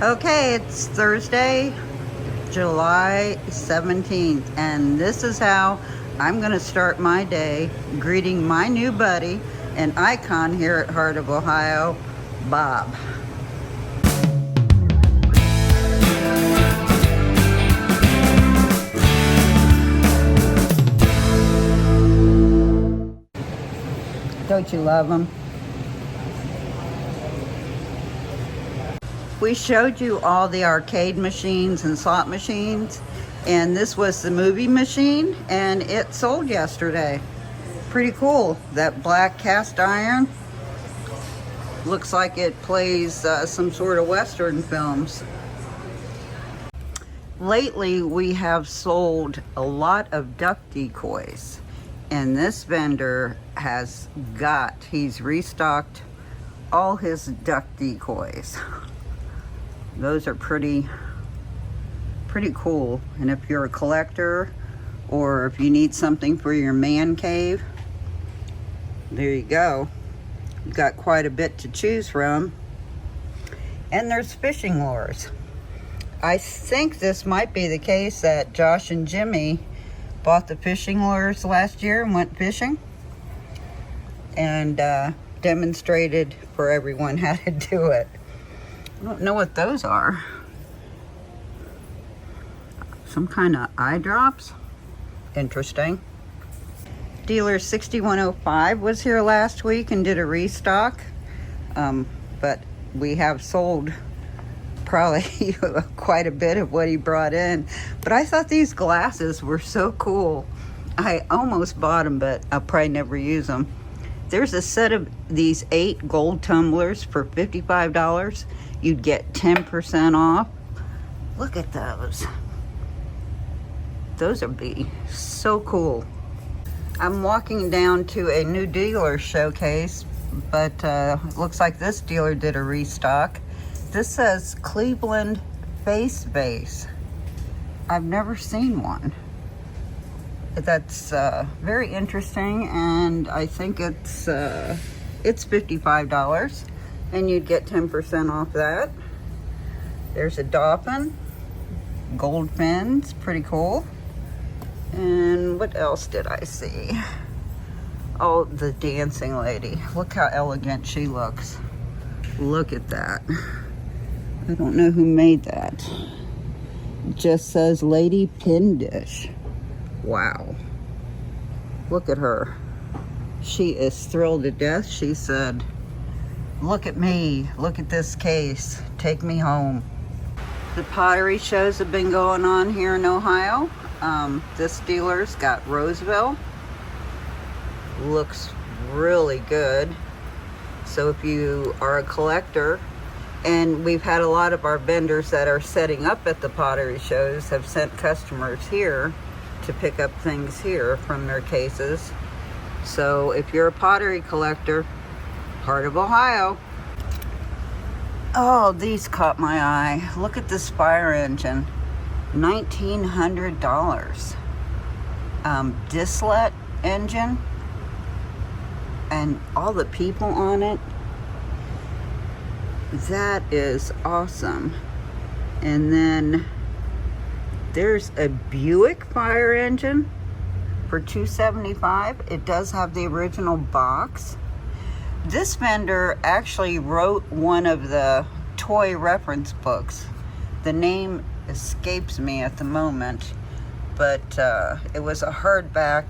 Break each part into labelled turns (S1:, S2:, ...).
S1: Okay, it's Thursday, July 17th, and this is how I'm going to start my day greeting my new buddy, an icon here at Heart of Ohio, Bob. Don't you love him? We showed you all the arcade machines and slot machines, and this was the movie machine, and it sold yesterday. Pretty cool. That black cast iron looks like it plays some sort of Western films. Lately, we have sold a lot of duck decoys, and this vendor he's restocked all his duck decoys. Those are pretty cool. And if you're a collector or if you need something for your man cave, there you go. You've got quite a bit to choose from. And there's fishing lures. I think this might be the case that Josh and Jimmy bought the fishing lures last year and went fishing and demonstrated for everyone how to do it. I don't know what those are. Some kind of eye drops? Interesting. Dealer 6105 was here last week and did a restock. But we have sold probably quite a bit of what he brought in. But I thought these glasses were so cool. I almost bought them, but I'll probably never use them. There's a set of these 8 gold tumblers for $55. You'd get 10% off. Look at those. Those would be so cool. I'm walking down to a new dealer showcase, but it looks like this dealer did a restock. This says Cleveland Face Vase. I've never seen one. That's very interesting, and I think it's $55, and you'd get 10% off that. There's a dolphin, gold fins, pretty cool. And what else did I see? Oh, the dancing lady. Look how elegant she looks. Look at that. I don't know who made that. It just says Lady Pin Dish. Wow. Look at her. She is thrilled to death. She said, "Look at me. Look at this case. Take me home." The pottery shows have been going on here in Ohio. This dealer's got Roseville. Looks really good. So if you are a collector, and we've had a lot of our vendors that are setting up at the pottery shows have sent customers here to pick up things here from their cases. So if you're a pottery collector, Heart of Ohio. Oh, these caught my eye. Look at this fire engine. $1,900. Dislet engine. And all the people on it. That is awesome. And then there's a Buick fire engine for $275. It does have the original box. This vendor actually wrote one of the toy reference books. The name escapes me at the moment, but it was a hardback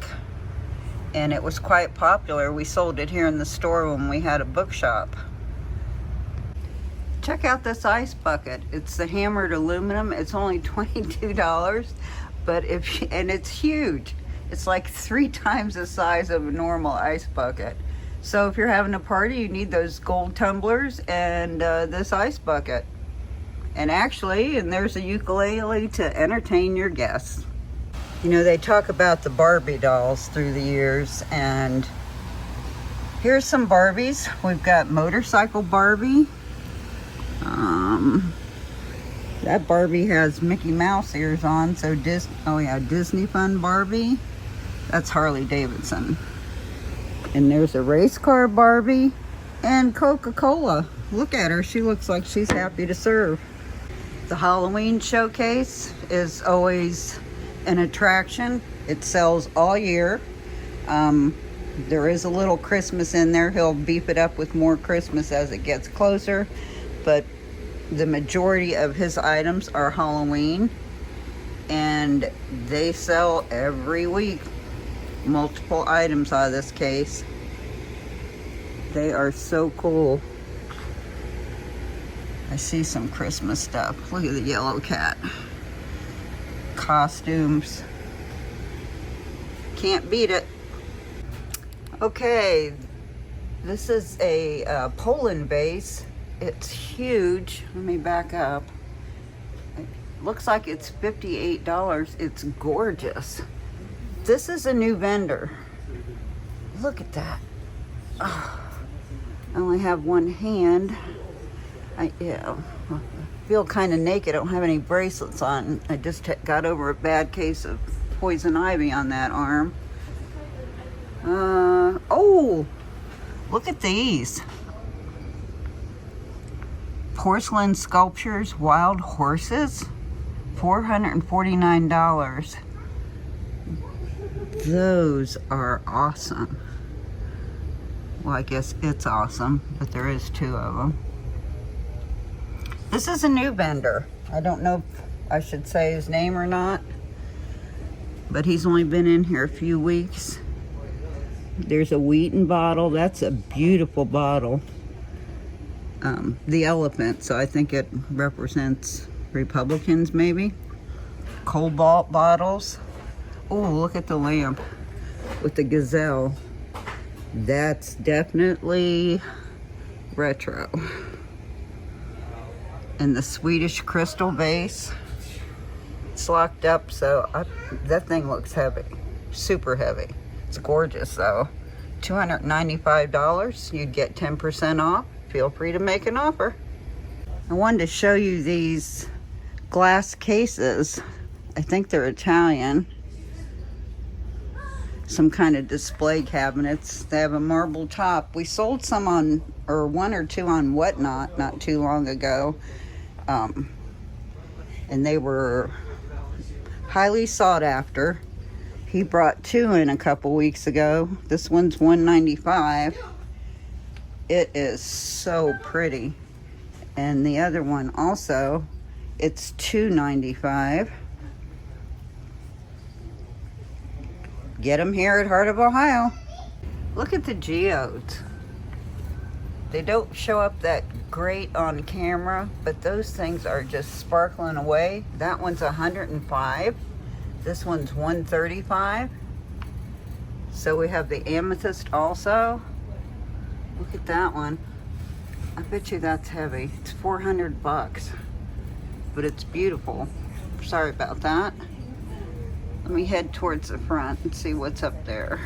S1: and it was quite popular. We sold it here in the store when we had a bookshop. Check out this ice bucket. It's the hammered aluminum. It's only $22, but and it's huge. It's like 3 times the size of a normal ice bucket. So if you're having a party, you need those gold tumblers and this ice bucket. And there's a ukulele to entertain your guests. You know, they talk about the Barbie dolls through the years, and here's some Barbies. We've got motorcycle Barbie. That Barbie has Mickey Mouse ears on, so Disney Fun Barbie. That's Harley Davidson. And there's a race car Barbie and Coca-Cola. Look at her. She looks like she's happy to serve. The Halloween showcase is always an attraction. It sells all year. There is a little Christmas in there. He'll beef it up with more Christmas as it gets closer, but the majority of his items are Halloween, and they sell every week. Multiple items out of this case. They are so cool. I see some Christmas stuff. Look at the yellow cat. Costumes. Can't beat it. Okay, this is a Poland vase. It's huge. Let me back up. It looks like it's $58. It's gorgeous. This is a new vendor. Look at that. Oh, I only have one hand. I feel kind of naked. I don't have any bracelets on. I just got over a bad case of poison ivy on that arm. Oh, look at these. Porcelain sculptures, wild horses, $449. Those are awesome. Well, I guess it's awesome, but there is two of them. This is a new vendor. I don't know if I should say his name or not, but he's only been in here a few weeks. There's a Wheaton bottle. That's a beautiful bottle. The elephant, so I think it represents Republicans maybe. Cobalt bottles. Oh, look at the lamp with the gazelle. That's definitely retro. And the Swedish crystal vase. It's locked up, so that thing looks heavy. Super heavy. It's gorgeous though. $295. You'd get 10% off. Feel free to make an offer. I wanted to show you these glass cases. I think they're Italian. Some kind of display cabinets. They have a marble top. We sold some on, or one or two on Whatnot not too long ago. And they were highly sought after. He brought two in a couple weeks ago. This one's $195. It is so pretty. And the other one also, it's $295. Get them here at Heart of Ohio. Look at the geodes. They don't show up that great on camera, but those things are just sparkling away. That one's $105. This one's $135. So we have the amethyst also. Look at that one. I bet you that's heavy. It's $400, but it's beautiful. Sorry about that. Let me head towards the front and see what's up there.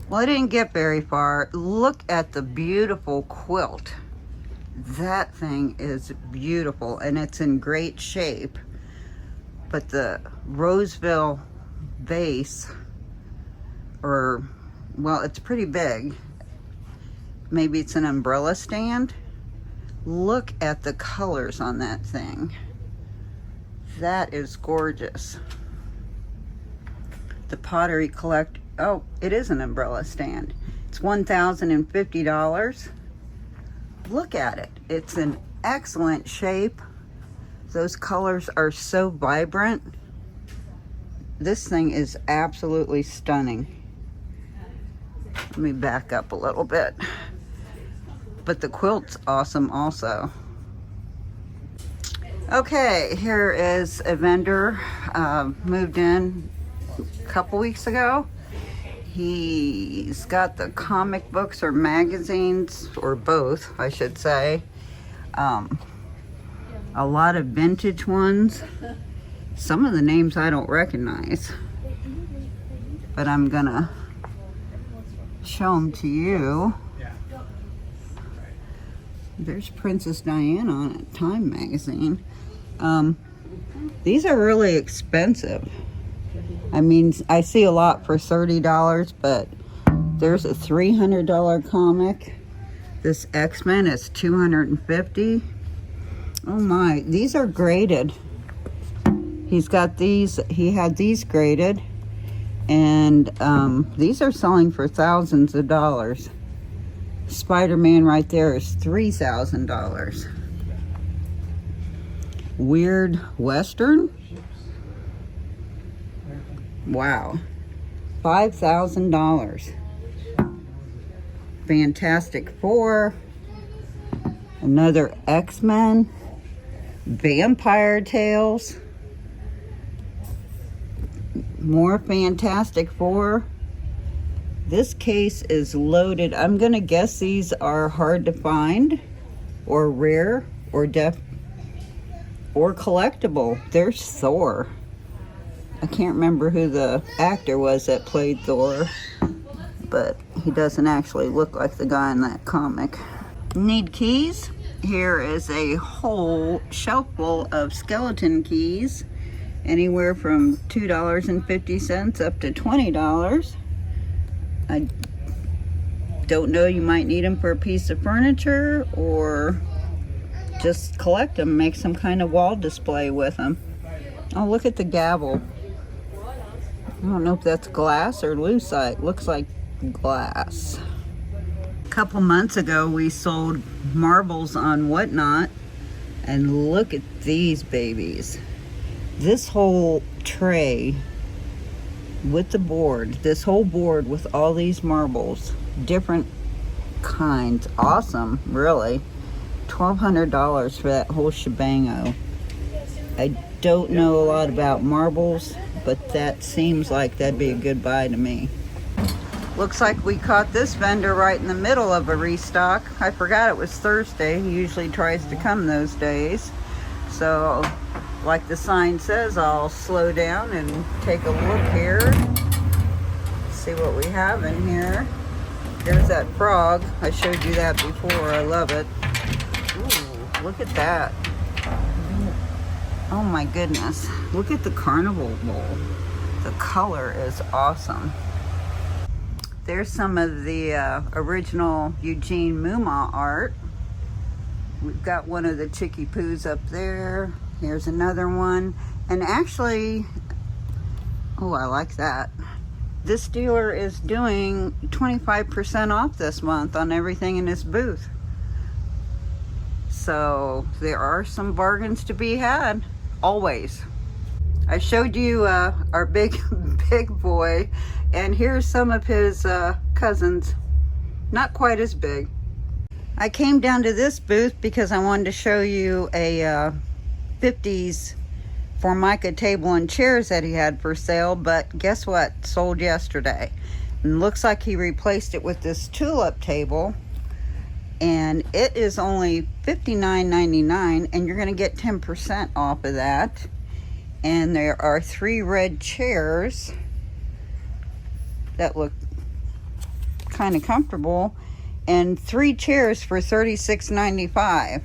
S1: Well, I didn't get very far. Look at the beautiful quilt. That thing is beautiful and it's in great shape. But the Roseville vase, or, well, it's pretty big. Maybe it's an umbrella stand. Look at the colors on that thing. That is gorgeous. The Pottery oh, it is an umbrella stand. It's $1,050. Look at it. It's in excellent shape. Those colors are so vibrant. This thing is absolutely stunning. Let me back up a little bit. But the quilt's awesome also. Okay, here is a vendor, moved in a couple weeks ago. He's got the comic books or magazines, or both, I should say. A lot of vintage ones. Some of the names I don't recognize, but I'm gonna show them to you. There's Princess Diana on it, Time magazine. These are really expensive. I mean, I see a lot for $30, but there's a $300 comic. This X-Men is $250. Oh my, these are graded. He's got these, he had these graded, and these are selling for thousands of dollars. Spider-Man right there is $3,000. Weird Western. Wow. $5,000. Fantastic Four. Another X-Men. Vampire Tales. More Fantastic Four. This case is loaded. I'm gonna guess these are hard to find, or rare, or or collectible. There's Thor. I can't remember who the actor was that played Thor, but he doesn't actually look like the guy in that comic. Need keys? Here is a whole shelf full of skeleton keys, anywhere from $2.50 up to $20. I don't know, you might need them for a piece of furniture or just collect them, make some kind of wall display with them. Oh, look at the gavel. I don't know if that's glass or lucite. Looks like glass. A couple months ago we sold marbles on Whatnot, and look at these babies. This whole tray with the board, this whole board with all these marbles, different kinds, awesome, really. $1,200 for that whole shebango. I don't know a lot about marbles, but that seems like that'd be a good buy to me. Looks like we caught this vendor right in the middle of a restock. I forgot it was Thursday. He usually tries to come those days. So, like the sign says, I'll slow down and take a look here. See what we have in here. There's that frog. I showed you that before. I love it. Ooh, look at that. Oh my goodness. Look at the carnival bowl. The color is awesome. There's some of the original Eugene Moomaw art. We've got one of the Chicky Poos up there. Here's another one. And actually, oh, I like that. This dealer is doing 25% off this month on everything in his booth. So there are some bargains to be had, always. I showed you our big boy, and here's some of his cousins. Not quite as big. I came down to this booth because I wanted to show you a 50s Formica table and chairs that he had for sale, but guess what? Sold yesterday. And looks like he replaced it with this tulip table, and it is only $59.99, and you're going to get 10% off of that. And there are 3 red chairs that look kind of comfortable, and 3 chairs for $36.95.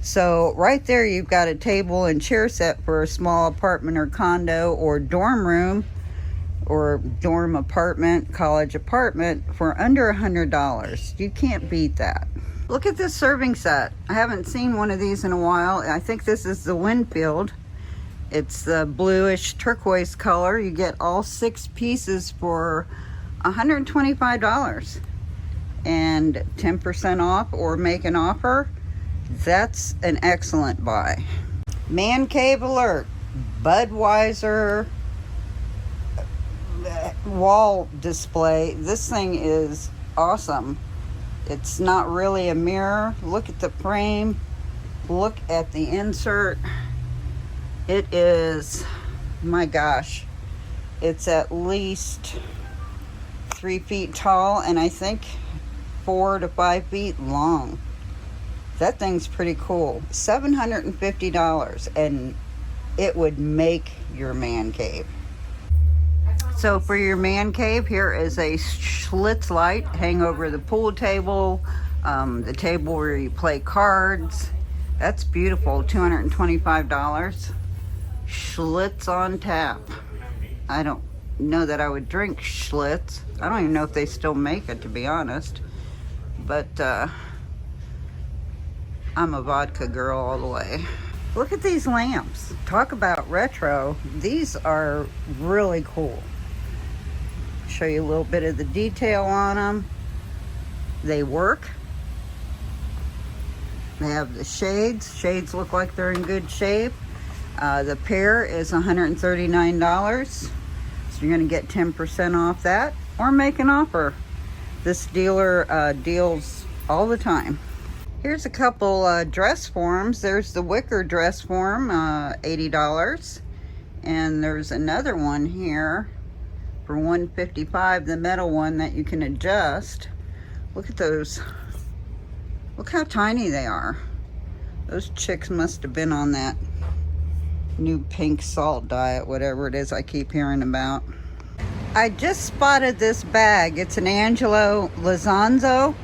S1: So right there you've got a table and chair set for a small apartment or condo or dorm room or dorm apartment, college apartment for under $100. You can't beat that. Look at this serving set. I haven't seen one of these in a while. I think this is the Winfield. It's the bluish turquoise color. You get all 6 pieces for $125 and 10% off or make an offer. That's an excellent buy. Man cave alert. Budweiser wall display. This thing is awesome. It's not really a mirror. Look at the frame. Look at the insert. It is, my gosh, it's at least 3 feet tall, and I think 4 to 5 feet long. That thing's pretty cool. $750, and it would make your man cave. So for your man cave, here is a Schlitz light hang over the pool table, the table where you play cards. That's beautiful, $225. Schlitz on tap. I don't know that I would drink Schlitz. I don't even know if they still make it, to be honest. But I'm a vodka girl all the way. Look at these lamps. Talk about retro. These are really cool. Show you a little bit of the detail on them. They work. They have the shades. Shades look like they're in good shape. The pair is $139. So you're gonna get 10% off that or make an offer. This dealer deals all the time. Here's a couple dress forms. There's the wicker dress form, $80. And there's another one here for $155, the metal one that you can adjust. Look at those. Look how tiny they are. Those chicks must have been on that new pink salt diet, whatever it is I keep hearing about. I just spotted this bag. It's an Angelo Lozano.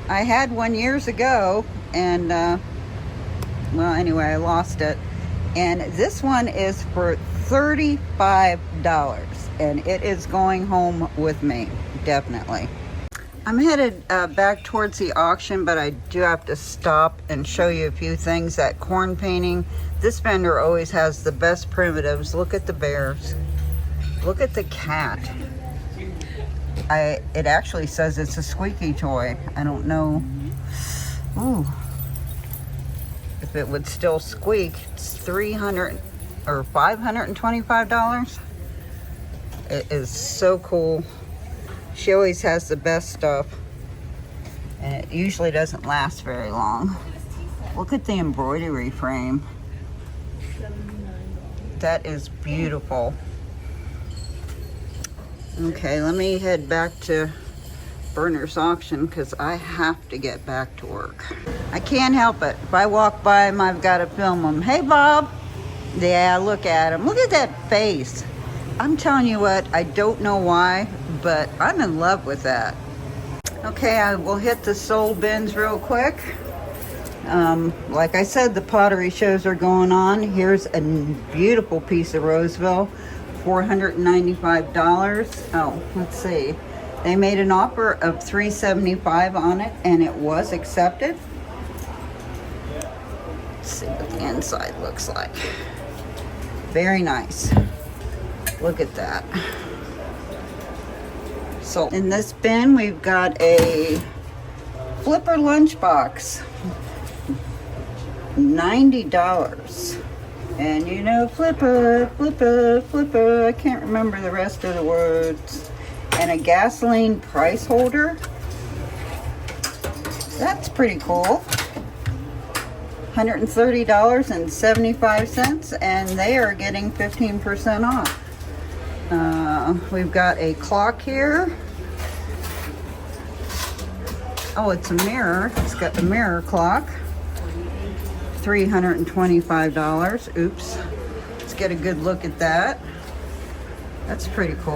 S1: I had one years ago, and well, anyway, I lost it. And this one is for $35, and it is going home with me, definitely. I'm headed back towards the auction, but I do have to stop and show you a few things. That corn painting, this vendor always has the best primitives. Look at the bears. Look at the cat. It actually says it's a squeaky toy. I don't know. Ooh. If it would still squeak. It's $300 or $525. It is so cool. She always has the best stuff, and it usually doesn't last very long. Look at the embroidery frame. That is beautiful. Okay, let me head back to Burner's auction because I have to get back to work. I can't help it. If I walk by him, I've got to film him. Hey, Bob. Yeah, look at him. Look at that face. I'm telling you what, I don't know why, but I'm in love with that. Okay, I will hit the sold bins real quick. Like I said, the pottery shows are going on. Here's a beautiful piece of Roseville, $495. Oh, let's see. They made an offer of $375 on it, and it was accepted. Let's see what the inside looks like. Very nice. Look at that. So in this bin, we've got a flipper lunchbox, $90. And you know, flipper, flipper, flipper, I can't remember the rest of the words. And a gasoline price holder. That's pretty cool. $130.75, and they are getting 15% off. We've got a clock here. Oh, it's a mirror. It's got the mirror clock. $325. Oops. Let's get a good look at that. That's pretty cool.